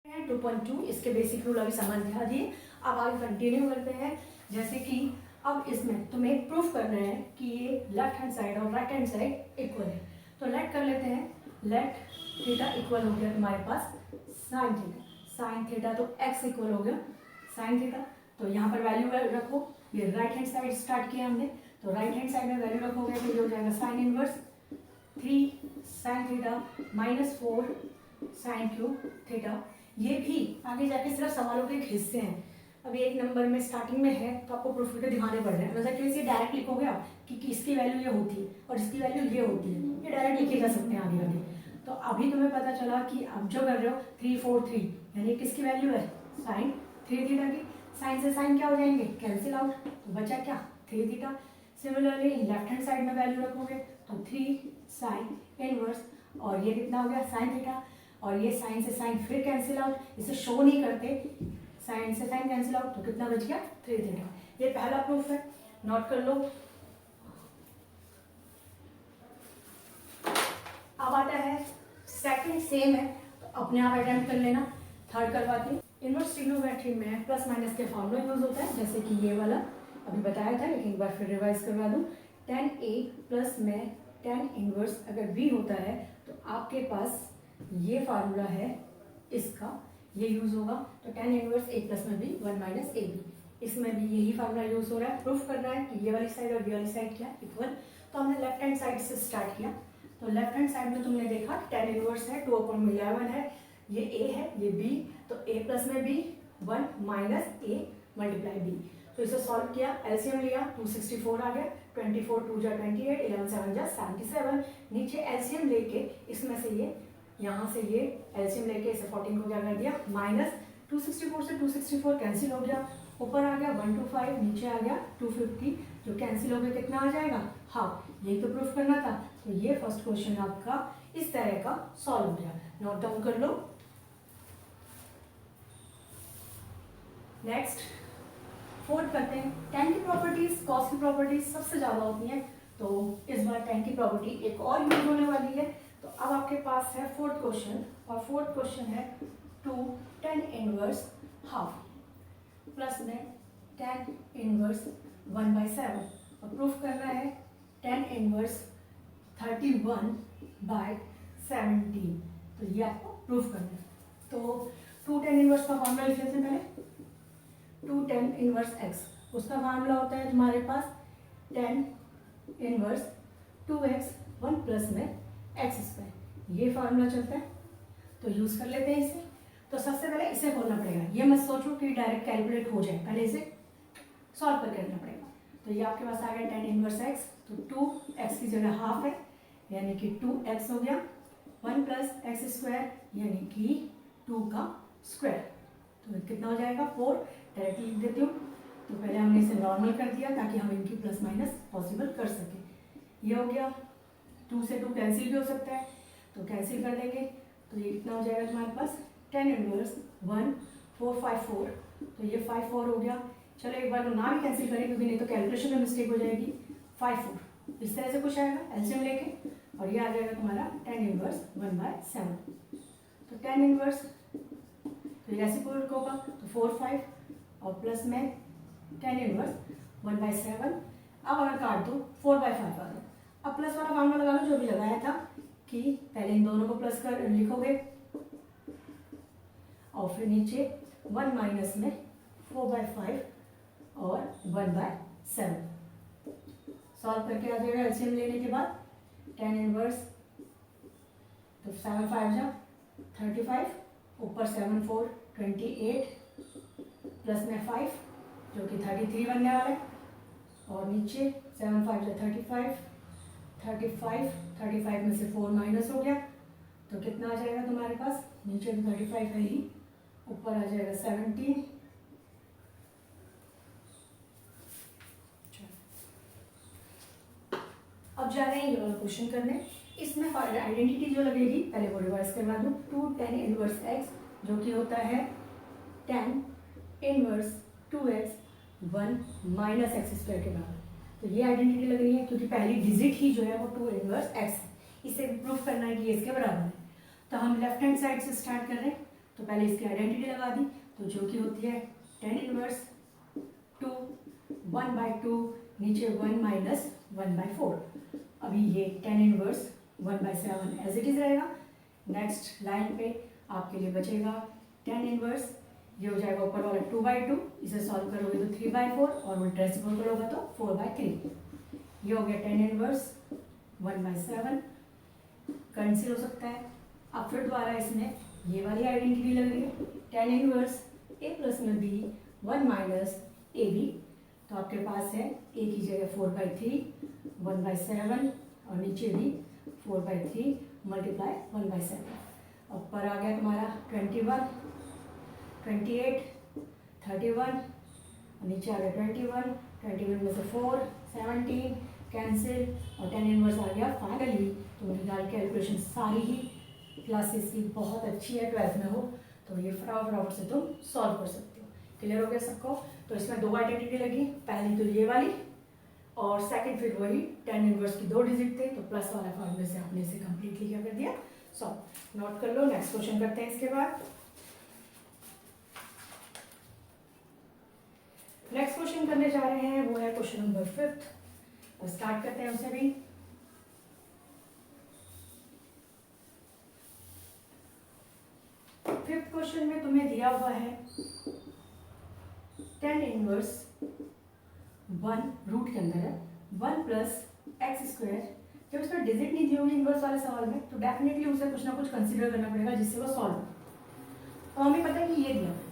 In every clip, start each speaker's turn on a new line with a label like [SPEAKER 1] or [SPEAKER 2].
[SPEAKER 1] 2.2 इसके basic rule अभी समझ दिया दिए। अब आगे कंटिन्यू करते हैं। जैसे कि अब इसमें तुम्हें प्रूफ करना है कि ये लेफ्ट हैंड साइड और राइट हैंड साइड इक्वल है। तो लेट कर लेते हैं। लेट थीटा इक्वल हो गया तुम्हारे पास साइन थीटा। साइन थीटा तो एक्स इक्वल हो गया साइन थीटा। तो यहाँ पर वैल्यू रखो। ये राइट हैंड साइड स्टार्ट किया हमने, तो राइट हैंड साइड में वैल्यू रखोगे तो ये हो जाएगा sine inverse 3 sine theta minus 4 sine cube theta. ये भी आगे जाके सिर्फ सवालों के एक हिस्से हैं। अभी एक नंबर में स्टार्टिंग में है तो आपको प्रूफ करके दिखाने पड़ रहे हैं। वैसे कैसे डायरेक्ट लिखोगे आप कि इसकी वैल्यू ये होती है और इसकी वैल्यू ये होती है, ये डायरेक्ट लिखे जा सकते हैं आगे आगे। तो अभी तुम्हें पता चला कि आप जो कर रहे हो 3 4 3 यानी किसकी वैल्यू है साइन 3 थीटा की। साइन से साइन क्या हो जाएंगे कैंसिल आउट, तो बचा क्या 3 theta. Similarly left hand side में वैल्यू रखोगे तो 3 साइन इनवर्स और ये कितना हो गया साइन थीटा, और ये साइन से साइन फिर कैंसिल आउट, इसे शो नहीं करते, साइन से साइन कैंसिल आउट, तो कितना बच गया 3 थीटा। ये पहला प्रूफ है, नोट कर लो। अब आता है सेकंड, सेम है तो अपने आप अटेम्प्ट कर लेना। थर्ड करवाती हूँ। इनवर्स ट्रिग्नोमेट्री में प्लस माइनस के फॉर्मूला यूज होता है, जैसे कि ये वाला अभी बताया था, लेकिन एक बार फिर रिवाइज करवा दूँ। tan A प्लस में tan इनवर्स अगर B होता है तो आपके पास ये फार्मूला है, इसका ये यूज होगा। तो tan इनवर्स A प्लस में भी 1 माइनस AB, इसमें भी यही फार्मूला यूज हो रहा है। प्रूफ करना है कि ये वाली साइड और ये वाली साइड क्या इक्वल। तो हमने लेफ्ट हैंड साइड से स्टार्ट किया। तो लेफ्ट हैंड साइड में तुमने देखा tan इनवर्स है 2/11 है, ये A है ये B, तो A प्लस में भी 1 माइनस A मल्टीप्लाई B। तो इसे सॉल्व किया, एलसीएम लिया 264 आ गया, 24 2 जा 28, 11 7 जा 77। नीचे एलसीएम लेके इसमें से ये यहाँ से ये एलसीएम लेके इसे 14 को क्या कर दिया माइनस 264 से 264 कैंसिल हो गया, ऊपर आ गया 125, नीचे आ गया 250, जो कैंसिल हो गया कितना आ जाएगा हाफ। यही तो प्रूफ करना था। तो ये फर्स्ट क्वेश्चन आपका इस तरह का सॉल्व हो गया। नोट डाउन कर लो। नेक्स्ट फोर्थ करते हैं। tan की प्रॉपर्टीज कॉस की प्रॉपर्टीज सबसे ज्यादा होती हैं, तो इस बार tan की प्रॉपर्टी एक और यूज होने वाली है। तो अब आपके पास है फोर्थ क्वेश्चन, और फोर्थ क्वेश्चन है 2 tan इनवर्स हाफ प्लस में tan इनवर्स 1/7, और प्रूफ करना है tan इनवर्स 31/17। तो ये आपको प्रूफ करना है। तो 2 tan इनवर्स का फॉर्मूला लिख लेते हैं पहले। 2 tan इनवर्स x, उसका फार्मूला होता है तुम्हारे पास tan इनवर्स 2x 1 प्लस में x स्क्वायर, ये फार्मूला चलता है तो यूज कर लेते हैं इसे। तो सबसे पहले इसे खोलना पड़ेगा, ये मत सोचो कि डायरेक्ट कैलकुलेट हो जाए, पहले इसे सॉल्व करके रखना पड़ेगा। तो ये आपके पास आ गया tan इनवर्स x, तो 2x की जगह हाफ है यानी कि 2x हो गया, 1 प्लस x स्क्वायर यानी कि 2 का स्क्वायर, तो कितना हो जाएगा 4। डायरेक्टली लिख देती हूँ। तो पहले हमने इसे नॉर्मल कर दिया ताकि हम इनकी प्लस माइनस पॉसिबल कर सकें। ये हो गया, 2 से 2 कैंसिल भी हो सकता है तो कैंसिल कर देंगे। तो ये कितना हो जाएगा तुम्हारे पास tan इनवर्स 1 4 5 4, तो ये 5 4 हो गया। चलो एक बार ना भी कैंसिल करें क्योंकि नहीं तो कैलकुलेशन में मिस्टेक हो जाएगी। 5 4 इस तरह से कुछ आएगा एलसीएम लेके, और ये आ जाएगा तुम्हारा tan इनवर्स 1/7। तो tan इनवर्स तो ये रेसिप्रोकल होगा तो 4 5 और प्लस में tan इनवर्स 1/7। अब अगर काट दो 4/5 आ गया। अब प्लस वाला फार्मूला लगा लो जो भी लगाया था, कि पहले इन दोनों को प्लस कर लिखोगे और फिर नीचे 1 माइनस में 4/5 और 1/7 सॉल्व करके आ जाएगा एलसीएम लेने के बाद। tan इनवर्स तो 7 5 जा 35, ऊपर 7 4 28 प्लस में 5 जो कि 33 बनने वाला है, और नीचे 7 5 जो 35 में से 4 माइनस हो गया तो कितना आ जाएगा तुम्हारे पास, नीचे तो 35 है ही, ऊपर आ जाएगा 17। अब जा रहे हैं ये वाला क्वेश्चन करने। इसमें आइडेंटिटी जो लगेगी पहले वो रिवाइज करवा दूँ। 2 tan इनवर्स x जो कि होता है tan inverse 2x 1 minus x square के बराबर। तो ये आइडेंटिटी लग रही है क्योंकि पहली डिजिट ही जो है वो 2 इनवर्स x है, इसे प्रूफ करना है कि ये इसके बराबर है। तो हम लेफ्ट हैंड साइड से स्टार्ट कर रहे हैं। तो पहले इसकी आइडेंटिटी लगा दी, तो जो कि होती है tan इनवर्स 2 1/2 नीचे 1 माइनस 1/4। अभी ये tan inverse 1/7 as it is रहेगा। नेक्स्ट लाइन पे आपके लिए बचेगा tan इनवर्स, ये हो जाएगा ऊपर वाला 2/2, इसे सॉल्व करोगे तो 3/4 और उल्टा रेसिप्रोकल होगा तो 4/3। ये हो गया tan इनवर्स 1/7 कैंसिल हो सकता है। अब फिर दोबारा इसमें ये वाली आइडेंटिटी लग रही है tan इनवर्स a प्लस में b 1 माइनस ए बी, तो आपके पास है a की जगह 4/3 1/7 और नीचे भी 4/3 मल्टीप्लाई 1/7। ऊपर आ गया तुम्हारा 21 28 31 और नीचे आ गया 21 में से 4 17 कैंसिल और tan इनवर्स आ गया। फाइनली तुम्हारी गाल कैलकुलेशन सारी ही क्लासेस की बहुत अच्छी है, 12th में हो तो ये फटाफट से तुम सॉल्व कर सकते हो। क्लियर हो गया सबको? तो इसमें दो आइडेंटिटी लगी, पहली तो ये वाली और सेकंड फिर वही tan इनवर्स की 2 डिजिट थे, तो प्लस वाला फॉर्मूले से आपने इसे कंप्लीटली क्या कर दिया, सॉल्व। नोट कर लो, नेक्स्ट क्वेश्चन करते हैं। इसके बाद नेक्स्ट क्वेश्चन करने जा रहे हैं, वो है क्वेश्चन नंबर 5 और स्टार्ट करते हैं उससे भी। फिफ्थ क्वेश्चन में तुम्हें दिया हुआ है tan इनवर्स 1 रूट के अंदर है 1 प्लस एक्स स्क्वायर। जब इसमें डिजिट नहीं दी होगी इनवर्स वाले सवाल में तो डेफिनेटली उसे कुछ ना कुछ कंसीडर करना पड़ेगा जिससे वो सॉल्व हो। तो हमें पता है कि ये दिया है,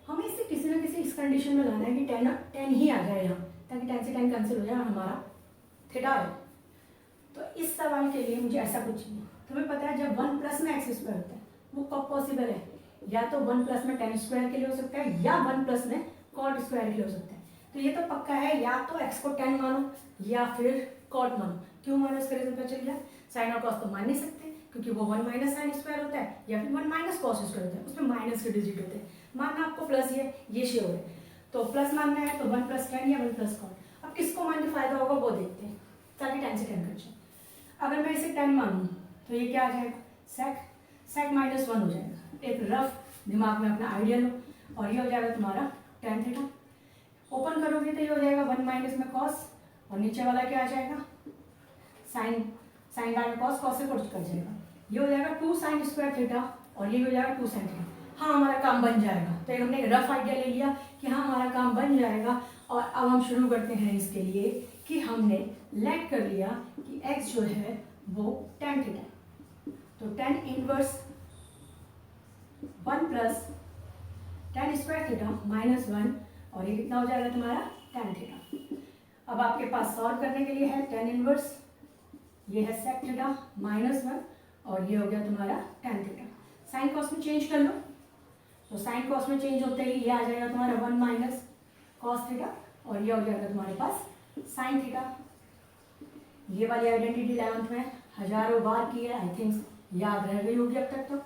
[SPEAKER 1] हमें इसे किसी ना किसी इस कंडीशन में लाना है कि tan ही आ जाए यहाँ, ताकि tan से tan कैंसिल हो जाए, हमारा थीटा है। तो इस सवाल के लिए मुझे ऐसा कुछ चाहिए। तुम्हें पता है जब 1 प्लस में एक्स स्क्वायर होता है वो कब पॉसिबल है, या तो 1 प्लस में tan स्क्वायर के लिए हो सकता है या 1 प्लस में कॉट स्क्वायर के लिए हो सकता है। तो ये तो पक्का है, या तो x को tan मानो या फिर कॉट मानो। क्यों मानो इसका रीजन पता चल गया। साइन और कॉस तो मान नहीं सकते क्योंकि वो 1 माइनस साइन स्क्वायर होता है या फिर 1 माइनस कॉस स्क्वायर होता है, उसमें माइनस के डिजिट होते हैं। मानना आपको प्लस ये श्योर है, तो प्लस मानना है तो 1 प्लस tan या 1 प्लस कॉट। अब किसको मान के फायदा होगा वो देखते हैं, ताकि tan से tan कट जाए। अगर मैं इसे tan मानूँ तो ये क्या आ जाएगा, sec माइनस 1 हो जाएगा। एक रफ दिमाग में अपना आइडिया लो और ये हो जाएगा तुम्हारा tan थीटा। ओपन करोगे तो ये हो जाएगा 1 माइनस में कॉस और नीचे वाला क्या आ जाएगा साइन बाय कॉस, कॉस से कट कर जाएगा। ये हो जाएगा 2 साइन स्क्वायर थीटा और ये हो जाएगा 2 साइन थीटा। हाँ हमारा काम बन जाएगा। तो हमने एक रफ आइडिया ले लिया कि हाँ हमारा काम बन जाएगा। और अब हम शुरू करते हैं इसके लिए कि हमने लेट कर लिया कि x जो है वो tan थीटा, तो tan inverse 1 plus tan square theta minus 1 और ये कितना हो जाएगा तुम्हारा tan थीटा। अब आपके पास सॉल्व करने के लिए है tan इनवर्स, ये है sec थीटा माइनस 1 और ये हो गया तुम्हारा tan थीटा। साइन कॉस में चेंज कर लो, तो साइन कॉस में चेंज होते ही ये आ जाएगा तुम्हारा 1 माइनस कॉस थीटा और ये हो जाएगा तुम्हारे पास साइन थीटा। ये वाली आइडेंटिटी 11th में हजारों बार की है, आई थिंक याद रह गई होगी अब तक। तो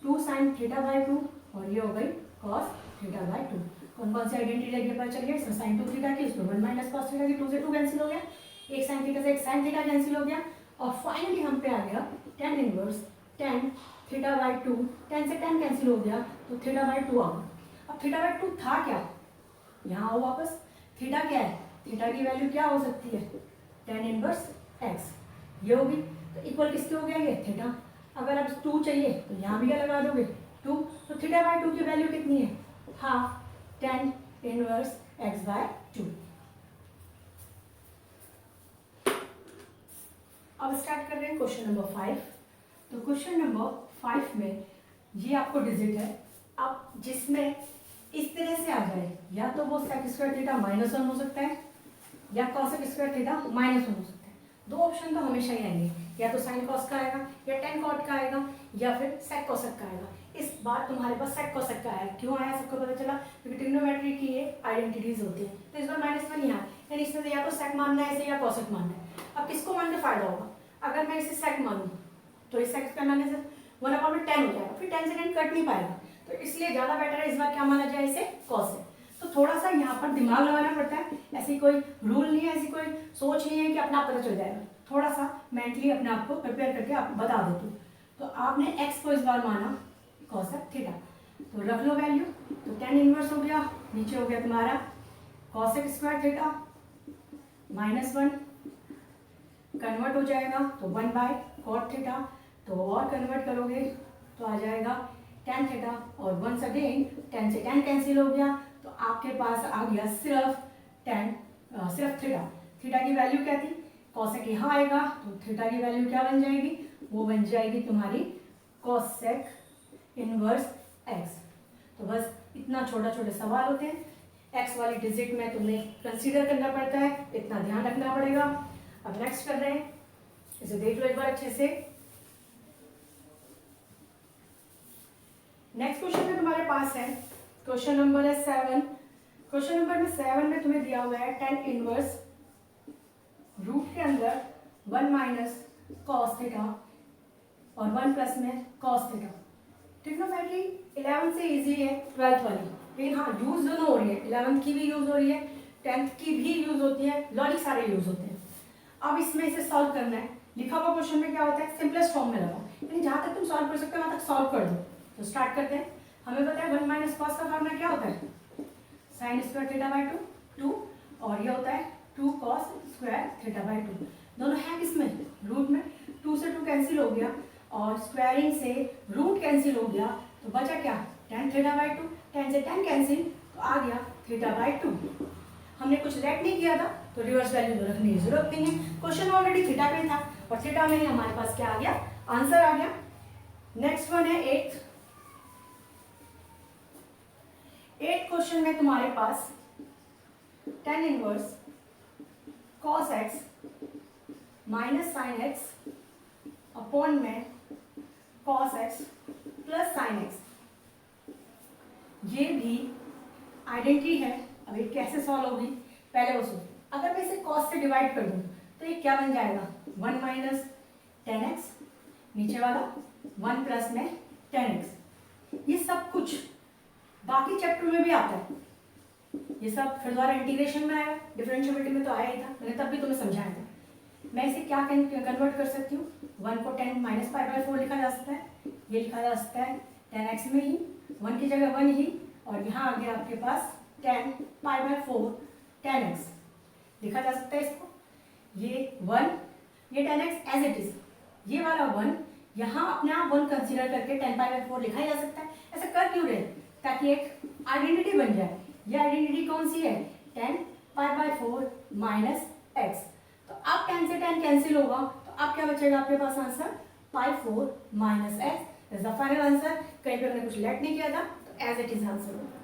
[SPEAKER 1] 2 साइन थीटा बाय 2 और ये हो गई कॉस थीटा बाय 2। कौन कौन सी आइडेंटिटी लगी पता चल गया। इसमें साइन 2 थीटा की, इसमें 1 माइनस कॉस थीटा की, 2 से 2 कैंसिल हो गया, एक साइन थीटा से एक साइन थीटा कैंसिल हो गया और फाइनली हम पे आ गया tan inverse tan theta by 2। tan से tan कैंसिल हो गया तो थीटा बाय 2 आ गया। अब थीटा बाय 2 था क्या, यहाँ आओ वापस। थीटा क्या है, थीटा की वैल्यू क्या हो सकती है tan इनवर्स x, ये होगी। तो इक्वल किसके हो गया ये थीटा। अगर अब 2 चाहिए तो यहाँ भी क्या लगा दोगे 2, तो थीटा बाय 2 की वैल्यू कितनी है, half tan inverse x by 2। अब स्टार्ट कर रहे हैं क्वेश्चन नंबर 5। तो क्वेश्चन नंबर 5 में ये आपको डिजिट है, अब जिसमें इस तरह से आ जाए, या तो वो sec स्क्वायर थीटा माइनस 1 हो सकता है या cosec स्क्वायर थीटा माइनस 1 हो सकता है। दो ऑप्शन तो हमेशा ही आएंगे, या तो साइन कॉस का आएगा या tan कॉट का आएगा या फिर sec cosec का आएगा। इस बार तुम्हारे पास sec cosec का आया, क्यों आया सबको पता चला, क्योंकि ट्रिग्नोमेट्री की ये आइडेंटिटीज होती है। तो इस बार माइनस 1 यहाँ, यानी इसमें से या तो sec मानना है इसे या cosec मानना है। अब किसको मान के फायदा होगा, अगर मैं इसे sec मानूँ तो इस sec का मानने से 1/10 हो जाएगा, फिर tan से tan कट नहीं पाएगा, तो इसलिए ज़्यादा बेटर है इस बार क्या माना जाए, इसे cos है। तो थोड़ा सा यहाँ पर दिमाग लगाना पड़ता है, ऐसी कोई रूल नहीं है, ऐसी कोई सोच नहीं है कि अपना पता चल जाएगा। थोड़ा सा मेंटली अपने आप को प्रिपेयर करके आप बता देते हो। तो आपने x को इस बार माना cosec थीटा, तो रख लो वैल्यू। तो tan इनवर्स हो गया, नीचे हो गया तुम्हारा cosec स्क्वायर थीटा -1, कन्वर्ट हो जाएगा तो 1/cot थीटा, तो और कन्वर्ट करोगे तो आ जाएगा tan थीटा, और वंस अगेन tan से tan कैंसिल हो गया, तो आपके पास आ गया सिर्फ थीटा। थीटा की वैल्यू क्या थी, कॉसेक यहाँ आएगा तो थीटा की वैल्यू क्या बन जाएगी, वो बन जाएगी तुम्हारी कॉसेक इनवर्स एक्स। तो बस इतना छोटा छोटे सवाल होते हैं, एक्स वाली डिजिट में तुम्हें कंसीडर करना पड़ता है, इतना ध्यान रखना पड़ेगा। अब नेक्स्ट कर रहे हैं, इसे देख लो एक बार अच्छे से। नेक्स्ट क्वेश्चन में तुम्हारे पास है क्वेश्चन नंबर है 7। क्वेश्चन नंबर 7 में तुम्हें दिया हुआ है tan इनवर्स रूट के अंदर 1 माइनस कॉस थीटा और 1 प्लस में कॉस थीटा। ट्रिग्नोमेट्री 11 से इजी है 12th वाली, लेकिन हाँ यूज दोनों हो रही है, 11th की भी यूज हो रही है, 10th की भी यूज होती है, लॉजिक सारे यूज होते हैं। अब इसमें इसे सॉल्व करना है। लिखा हुआ क्वेश्चन में क्या होता है, सिंपलेस्ट फॉर्म में लगाओ, यानी जहां तक तुम सॉल्व कर सकते हो वहां तक सॉल्व कर दो। तो स्टार्ट करते हैं। हमें पता है 1 माइनस कॉस का फॉर्मूला क्या होता है, साइन स्क्वायर थीटा बाई 2, और ये होता है 2 कॉस स्क्वायर थीटा बाई 2। दोनों है किसमें, रूट में। 2 से 2 कैंसिल हो गया और स्क्वायरिंग से रूट कैंसिल हो गया, तो बचा क्या tan थीटा बाई 2, tan से tan कैंसिल तो आ गया थीटा बाई 2। हमने कुछ लेट नहीं किया था तो रिवर्स वैल्यू तो रखने की जरूरत नहीं है, क्वेश्चन ऑलरेडी थीटा पे था और थीटा में ही हमारे पास क्या आ गया, आंसर आ गया। नेक्स्ट वन है 8th क्वेश्चन में तुम्हारे पास tan inverse cos x minus sine x upon में cos x plus sine x, ये भी आइडेंटिटी है। अब ये कैसे सॉल्व होगी, पहले वो सोचो। अगर मैं इसे cos से डिवाइड कर दूं तो ये क्या बन जाएगा, 1 माइनस tan x, नीचे वाला 1 प्लस में tan x। ये सब कुछ बाकी चैप्टर में भी आता है, ये सब फिर द्वारा इंटीग्रेशन में आया, डिफरेंशिएबिलिटी में तो आया ही था, मैंने तब भी तुम्हें समझाया था। मैं इसे क्या कन्वर्ट कर सकती हूँ, 1 को tan माइनस पाई बाई 4 लिखा जा सकता है, ये लिखा जा सकता है tan x में ही 1 की जगह 1 ही, और यहाँ आ गया आपके पास tan pi by 4 tan x लिखा जा सकता है इसको। ये 1, ये tan x as it is, ये वाला 1 यहाँ अपने आप 1 कंसीडर करके tan पाई बाई 4 लिखा जा सकता है। ऐसा कर क्यों रहे, ताकि एक आइडेंटिटी बन जाए। ये आइडेंटिटी कौन सी है, tan pi by 4 minus x। तो अब tan से tan कैंसिल होगा, तो अब क्या बचेगा आपके पास answer, pi 4 minus x is the final answer. कहीं पे हमने कुछ लेट नहीं किया था, तो एज इट इज आंसर होगा।